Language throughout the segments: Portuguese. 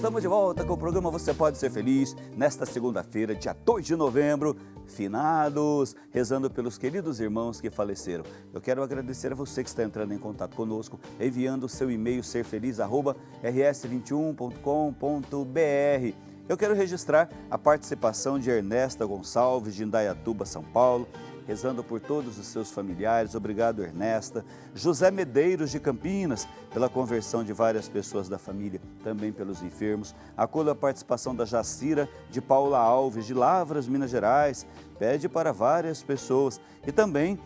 estamos de volta com o programa Você Pode Ser Feliz, nesta segunda-feira, dia 2 de novembro, finados, rezando pelos queridos irmãos que faleceram. Eu quero agradecer a você que está entrando em contato conosco, enviando o seu e-mail serfeliz@rs21.com.br. Eu quero registrar a participação de Ernesta Gonçalves, de Indaiatuba, São Paulo, rezando por todos os seus familiares. Obrigado, Ernesta. José Medeiros, de Campinas, pela conversão de várias pessoas da família, também pelos enfermos. Acolho a participação da Jacira de Paula Alves, de Lavras, Minas Gerais, pede para várias pessoas. E também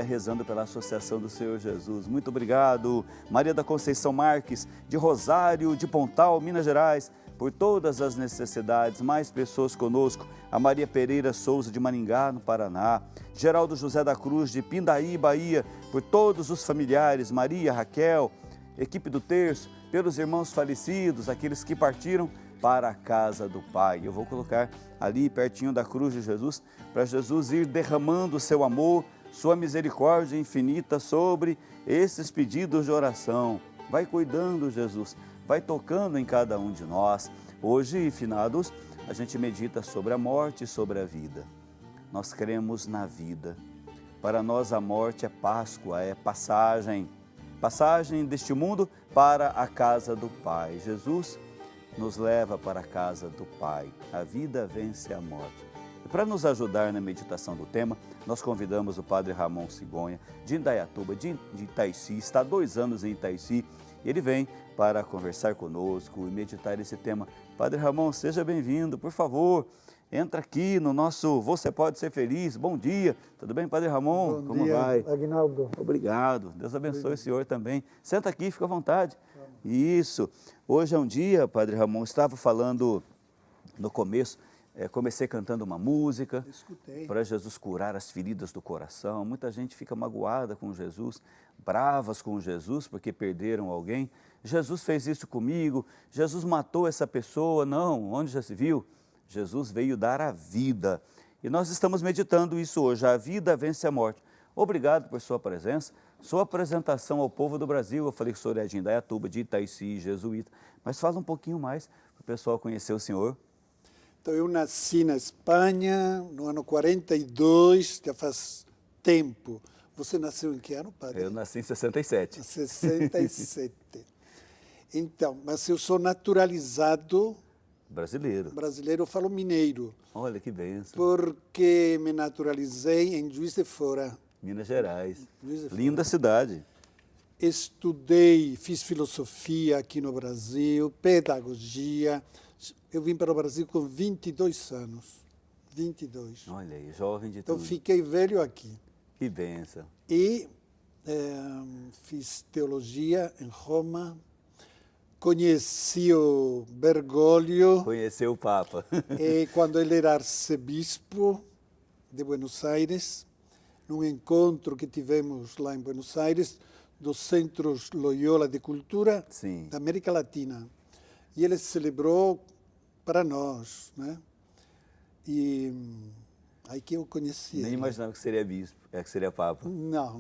rezando pela Associação do Senhor Jesus. Muito obrigado. Maria da Conceição Marques, de Rosário, de Pontal, Minas Gerais, por todas as necessidades, mais pessoas conosco. A Maria Pereira Souza, de Maringá, no Paraná. Geraldo José da Cruz, de Pindaí, Bahia, por todos os familiares, Maria, Raquel, equipe do Terço, pelos irmãos falecidos, aqueles que partiram para a casa do Pai. Eu vou colocar ali pertinho da cruz de Jesus, para Jesus ir derramando o seu amor, sua misericórdia infinita sobre esses pedidos de oração. Vai cuidando, Jesus, vai tocando em cada um de nós. Hoje, finados, a gente medita sobre a morte e sobre a vida. Nós cremos na vida. Para nós a morte é Páscoa, é passagem. Passagem deste mundo para a casa do Pai. Jesus nos leva para a casa do Pai. A vida vence a morte. E para nos ajudar na meditação do tema, nós convidamos o Padre Ramon Sigonha, de Indaiatuba, de Itaici. Está há 2 anos em Itaici. Ele vem para conversar conosco e meditar esse tema. Padre Ramon, seja bem-vindo, por favor. Entra aqui no nosso Você Pode Ser Feliz. Bom dia. Tudo bem, Padre Ramon? Bom dia, vai? Aguinaldo. Obrigado. Deus abençoe o senhor também. Senta aqui, fica à vontade. Isso. Hoje é um dia, Padre Ramon, estava falando no começo, comecei cantando uma música para Jesus curar as feridas do coração. Muita gente fica magoada com Jesus, bravas com Jesus porque perderam alguém. Jesus fez isso comigo, Jesus matou essa pessoa. Não, onde já se viu? Jesus veio dar a vida. E nós estamos meditando isso hoje, a vida vence a morte. Obrigado por sua presença, sua apresentação ao povo do Brasil. Eu falei que o senhor é de Indaiatuba, de Itaici, jesuíta, mas fala um pouquinho mais para o pessoal conhecer o senhor. Então, eu nasci na Espanha no ano 42, já faz tempo. Você nasceu em que ano, padre? Eu nasci em 67. 67. Então, mas eu sou naturalizado brasileiro. Brasileiro, eu falo mineiro. Olha que bênção. Porque me naturalizei em Juiz de Fora. Minas Gerais. Juiz de Fora. Linda cidade. Estudei, fiz filosofia aqui no Brasil, pedagogia. Eu vim para o Brasil com 22 anos. 22. Olha aí, jovem de então, tudo. Então, fiquei velho aqui. Que bênção. E fiz teologia em Roma. Conheci o Bergoglio. Conheceu o Papa. E quando ele era arcebispo de Buenos Aires, num encontro que tivemos lá em Buenos Aires, dos Centros Loyola de Cultura da América Latina. E ele celebrou para nós, né? E aí que eu conheci Nem ele. imaginava que seria bispo, que seria Papa. Não.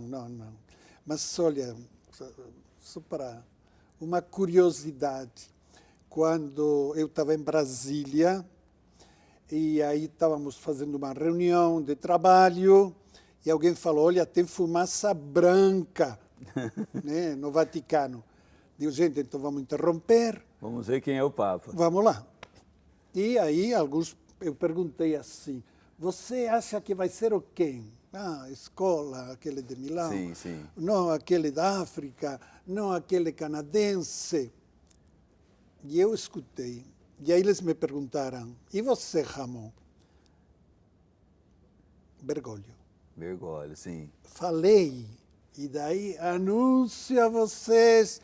Mas olha, só para uma curiosidade. Quando eu estava em Brasília, e aí estávamos fazendo uma reunião de trabalho, e alguém falou, olha, tem fumaça branca né, no Vaticano. Digo, gente, então vamos interromper. Vamos ver quem é o Papa. Vamos lá. E aí eu perguntei assim, você acha que vai ser o quem? Ah, escola, aquele de Milão. Sim. Não, aquele da África. Não, aquele canadense. E eu escutei. E aí eles me perguntaram, e você, Ramon? Bergoglio, sim. Falei. E daí anuncio a vocês.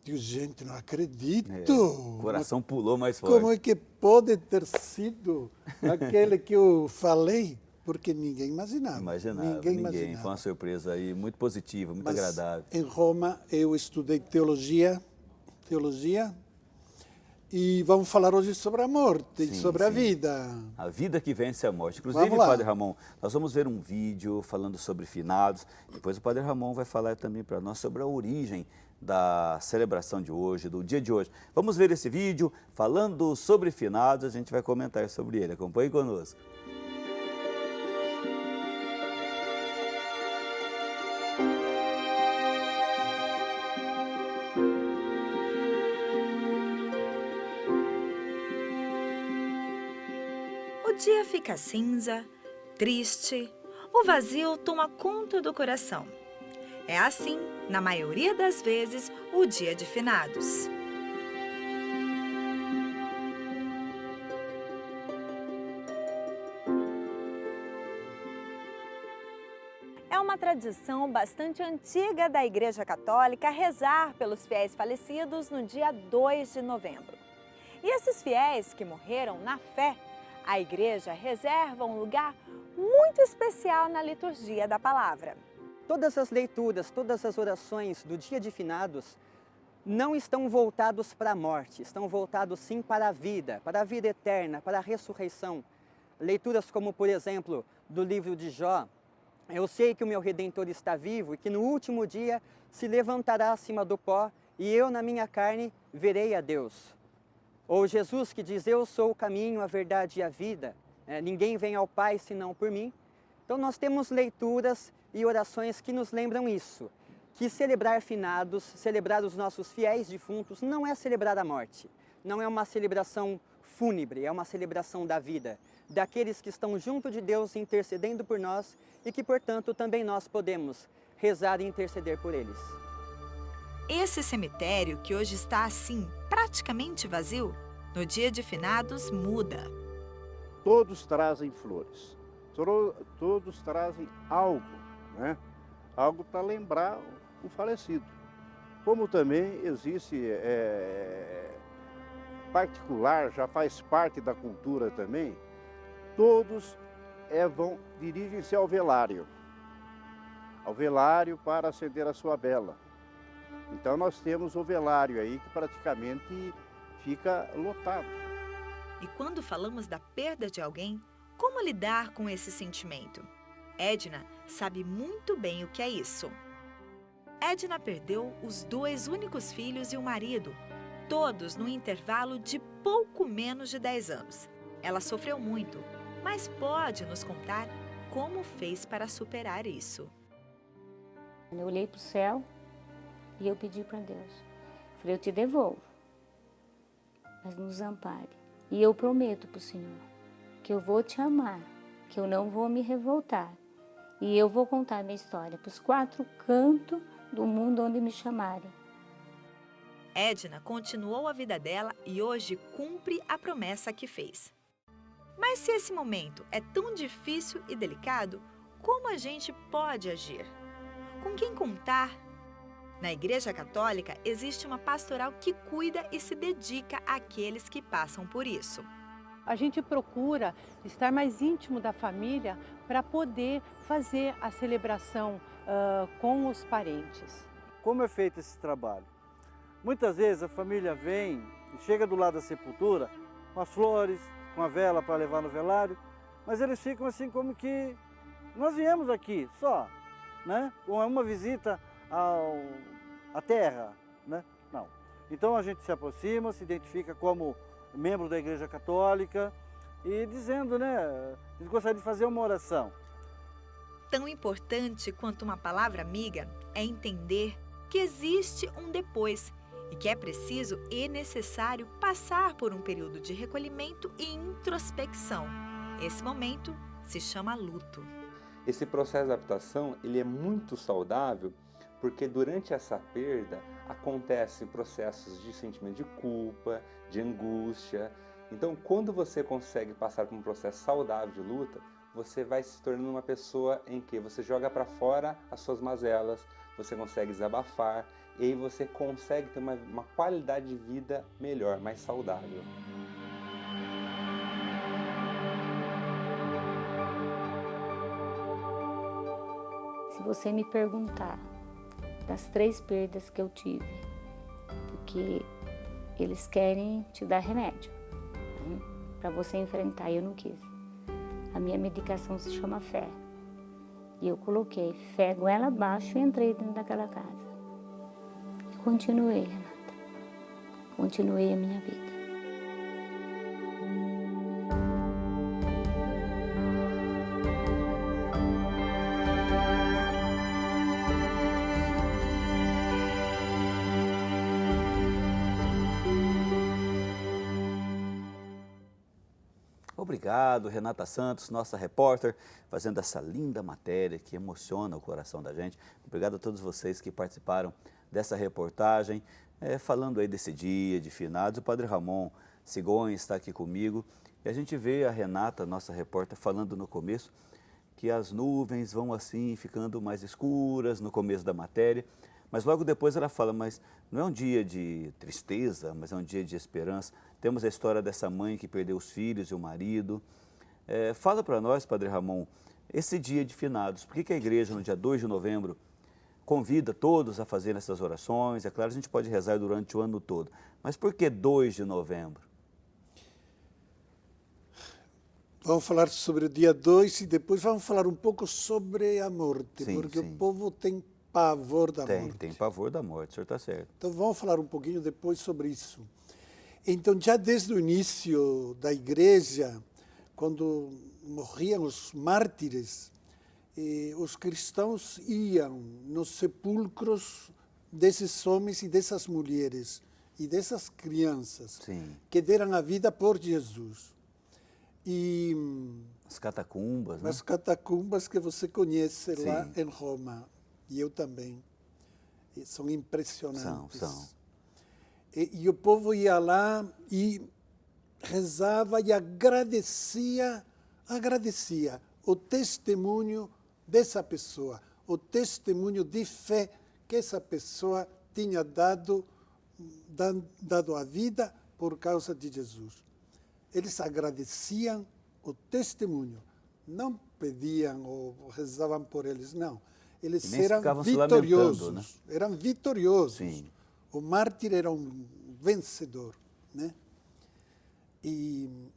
Digo, gente, não acredito. O coração pulou mais forte. Como é que pode ter sido aquele que eu falei? Porque ninguém imaginava. Ninguém. Foi uma surpresa aí muito positiva, muito agradável. Em Roma eu estudei teologia, e vamos falar hoje sobre a morte, sobre a vida. A vida que vence a morte. Inclusive, Padre Ramon, nós vamos ver um vídeo falando sobre finados. Depois o Padre Ramon vai falar também para nós sobre a origem da celebração de hoje, do dia de hoje. Vamos ver esse vídeo falando sobre finados, a gente vai comentar sobre ele. Acompanhe conosco. O dia fica cinza, triste, o vazio toma conta do coração. É assim, na maioria das vezes, o dia de finados. É uma tradição bastante antiga da Igreja Católica rezar pelos fiéis falecidos no dia 2 de novembro. E esses fiéis que morreram na fé, a Igreja reserva um lugar muito especial na liturgia da palavra. Todas as leituras, todas as orações do dia de finados não estão voltados para a morte, estão voltados sim para a vida eterna, para a ressurreição. Leituras como, por exemplo, do livro de Jó: eu sei que o meu Redentor está vivo e que no último dia se levantará acima do pó e eu na minha carne verei a Deus. Ou Jesus que diz: eu sou o caminho, a verdade e a vida, ninguém vem ao Pai senão por mim. Então nós temos leituras e orações que nos lembram isso, que celebrar finados, celebrar os nossos fiéis defuntos, não é celebrar a morte, não é uma celebração fúnebre, é uma celebração da vida, daqueles que estão junto de Deus intercedendo por nós e que, portanto, também nós podemos rezar e interceder por eles. Esse cemitério, que hoje está assim, praticamente vazio, no dia de finados muda. Todos trazem flores, todos trazem algo, né? Algo para lembrar o falecido. Como também existe particular, já faz parte da cultura também, todos dirigem-se ao velário para acender a sua vela. Então nós temos o velário aí que praticamente fica lotado. E quando falamos da perda de alguém, como lidar com esse sentimento? Edna sabe muito bem o que é isso. Edna perdeu os 2 únicos filhos e o marido, todos no intervalo de pouco menos de 10 anos. Ela sofreu muito, mas pode nos contar como fez para superar isso. Eu olhei para o céu e eu pedi para Deus. Falei: eu te devolvo, mas nos ampare. E eu prometo para o Senhor que eu vou te amar, que eu não vou me revoltar. E eu vou contar minha história para os 4 cantos do mundo onde me chamarem. Edna continuou a vida dela e hoje cumpre a promessa que fez. Mas se esse momento é tão difícil e delicado, como a gente pode agir? Com quem contar? Na Igreja Católica existe uma pastoral que cuida e se dedica àqueles que passam por isso. A gente procura estar mais íntimo da família para poder fazer a celebração com os parentes. Como é feito esse trabalho? Muitas vezes a família vem e chega do lado da sepultura com as flores, com a vela para levar no velário, mas eles ficam assim como que nós viemos aqui só, né? Com uma visita à terra, né? Não. Então a gente se aproxima, se identifica como membro da Igreja Católica e dizendo, né? A gente gostaria de fazer uma oração. Tão importante quanto uma palavra amiga é entender que existe um depois e que é preciso e necessário passar por um período de recolhimento e introspecção. Esse momento se chama luto. Esse processo de adaptação ele é muito saudável porque durante essa perda acontecem processos de sentimento de culpa, de angústia. Então, quando você consegue passar por um processo saudável de luta, você vai se tornando uma pessoa em que você joga para fora as suas mazelas, você consegue desabafar e aí você consegue ter uma qualidade de vida melhor, mais saudável. Se você me perguntar das 3 perdas que eu tive, porque eles querem te dar remédio, né, para você enfrentar, eu não quis. A minha medicação se chama fé. E eu coloquei fé goela abaixo e entrei dentro daquela casa. continuei, Renata. Continuei a minha vida. Obrigado, Renata Santos, nossa repórter, fazendo essa linda matéria que emociona o coração da gente. Obrigado a todos vocês que participaram dessa reportagem, falando aí desse dia de finados. O Padre Ramon Sigões está aqui comigo e a gente vê a Renata, nossa repórter, falando no começo que as nuvens vão assim ficando mais escuras no começo da matéria, mas logo depois ela fala, mas não é um dia de tristeza, mas é um dia de esperança. Temos a história dessa mãe que perdeu os filhos e o marido. Fala para nós, Padre Ramon, esse dia de finados, por que a igreja no dia 2 de novembro convida todos a fazer essas orações? É claro, a gente pode rezar durante o ano todo, mas por que 2 de novembro? Vamos falar sobre o dia 2 e depois vamos falar um pouco sobre a morte, Sim, porque sim. o povo tem pavor da morte. Tem pavor da morte, o senhor está certo. Então vamos falar um pouquinho depois sobre isso. Então, já desde o início da igreja, quando morriam os mártires, os cristãos iam nos sepulcros desses homens e dessas mulheres e dessas crianças Sim. que deram a vida por Jesus. E As catacumbas, né? as catacumbas que você conhece lá Sim. em Roma, e eu também, e são impressionantes. São. E o povo ia lá e rezava e agradecia o testemunho dessa pessoa, o testemunho de fé que essa pessoa tinha dado a vida por causa de Jesus. Eles agradeciam o testemunho, não pediam ou rezavam por eles, não. Eles eram vitoriosos, né? eram vitoriosos. Sim. O mártir era um vencedor, né?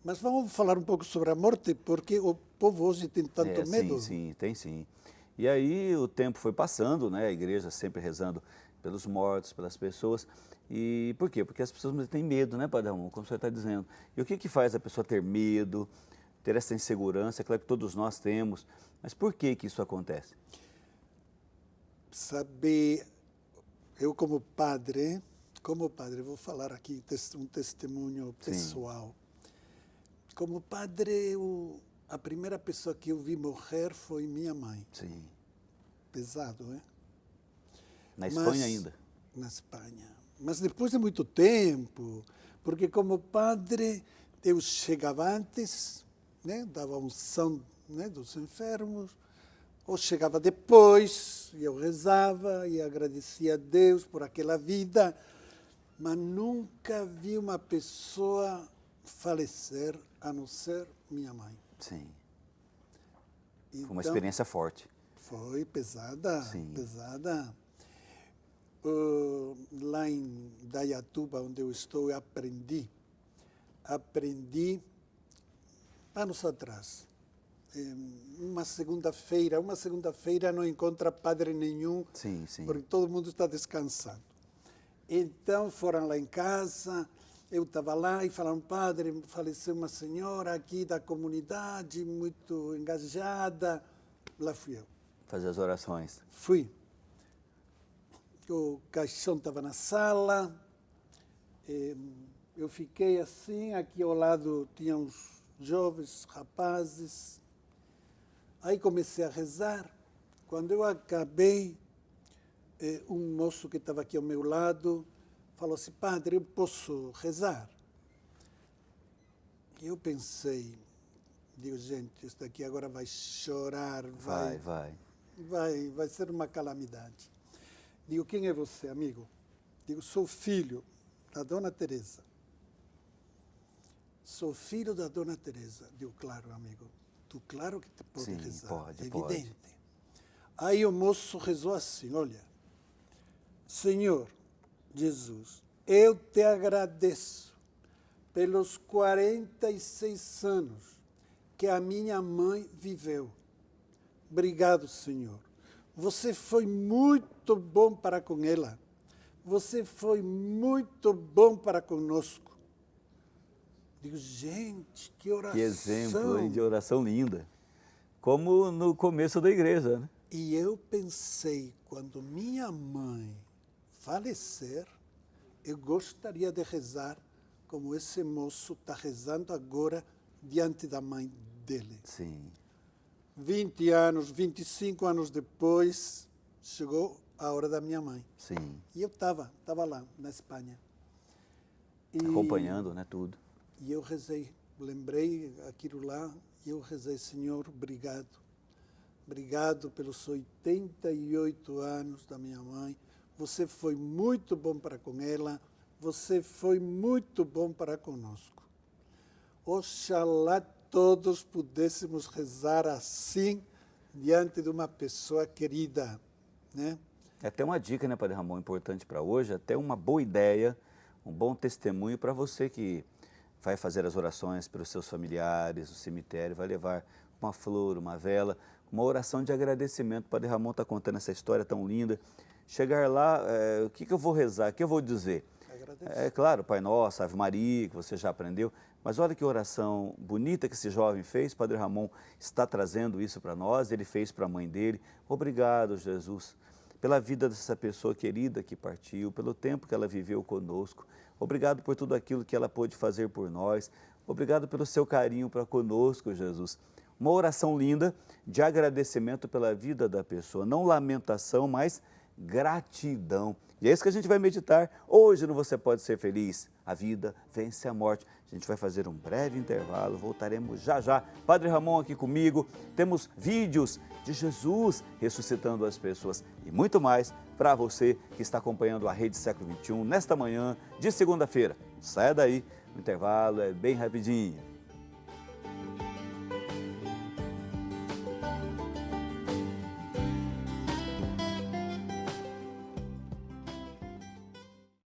Mas vamos falar um pouco sobre a morte, porque o povo hoje tem tanto medo. Sim, tem sim. E aí o tempo foi passando, né? A igreja sempre rezando pelos mortos, pelas pessoas. E por quê? Porque as pessoas têm medo, né, Padre Ramon, como o senhor está dizendo. E o que faz a pessoa ter medo, ter essa insegurança? É claro que todos nós temos, mas por que isso acontece? Saber, eu como padre, vou falar aqui um testemunho pessoal. Sim. Como padre, a primeira pessoa que eu vi morrer foi minha mãe. Sim. Pesado, né? Na Espanha ainda? Na Espanha. Mas depois de muito tempo, porque como padre, eu chegava antes, né? Dava unção, né, dos enfermos, ou chegava depois, e eu rezava e agradecia a Deus por aquela vida, mas nunca vi uma pessoa falecer, a não ser minha mãe. Sim. Então, foi uma experiência forte. Foi pesada, Sim. pesada. Lá em Indaiatuba, onde eu estou, eu aprendi anos atrás. Uma segunda-feira não encontra padre nenhum, sim, sim. porque todo mundo está descansando. Então foram lá em casa, eu estava lá e falaram, padre, faleceu uma senhora aqui da comunidade, muito engajada. Lá fui eu. Fazer as orações. Fui. O caixão estava na sala, eu fiquei assim, aqui ao lado tinha uns jovens rapazes. Aí comecei a rezar. Quando eu acabei, um moço que estava aqui ao meu lado falou assim, padre, eu posso rezar? E eu pensei, digo, gente, isso daqui agora vai chorar, vai ser uma calamidade. Digo, quem é você, amigo? Digo, sou filho da Dona Teresa. Sou filho da Dona Teresa. Digo, claro, amigo. Tu claro que te pode rezar. Pode, evidente. Pode. Aí o moço rezou assim, olha, Senhor Jesus, eu te agradeço pelos 46 anos que a minha mãe viveu. Obrigado, Senhor. Você foi muito bom para com ela, você foi muito bom para conosco. Digo, gente, que oração. Que exemplo, hein, de oração linda. Como no começo da igreja, né? E eu pensei, quando minha mãe falecer, eu gostaria de rezar como esse moço está rezando agora diante da mãe dele. Sim. 20 anos, 25 anos depois, chegou a hora da minha mãe. Sim. E eu estava lá, na Espanha. Acompanhando, né, tudo. E eu rezei, lembrei aquilo lá, e eu rezei, Senhor, obrigado. Obrigado pelos 88 anos da minha mãe. Você foi muito bom para com ela, você foi muito bom para conosco. Oxalá todos pudéssemos rezar assim diante de uma pessoa querida, né? É até uma dica, né, Padre Ramon, importante para hoje, até uma boa ideia, um bom testemunho para você que vai fazer as orações para os seus familiares, o cemitério, vai levar uma flor, uma vela, uma oração de agradecimento. O Padre Ramon está contando essa história tão linda. Chegar lá, o que eu vou rezar, o que eu vou dizer? É claro, Pai Nosso, Ave Maria, que você já aprendeu, mas olha que oração bonita que esse jovem fez. Padre Ramon está trazendo isso para nós, ele fez para a mãe dele. Obrigado, Jesus, pela vida dessa pessoa querida que partiu, pelo tempo que ela viveu conosco. Obrigado por tudo aquilo que ela pôde fazer por nós. Obrigado pelo seu carinho para conosco, Jesus. Uma oração linda de agradecimento pela vida da pessoa, não lamentação, mas gratidão. E é isso que a gente vai meditar hoje no Você Pode Ser Feliz. A vida vence a morte. A gente vai fazer um breve intervalo, voltaremos já já. Padre Ramon aqui comigo, temos vídeos de Jesus ressuscitando as pessoas e muito mais para você que está acompanhando a Rede Século XXI nesta manhã de segunda-feira. Saia daí, o intervalo é bem rapidinho.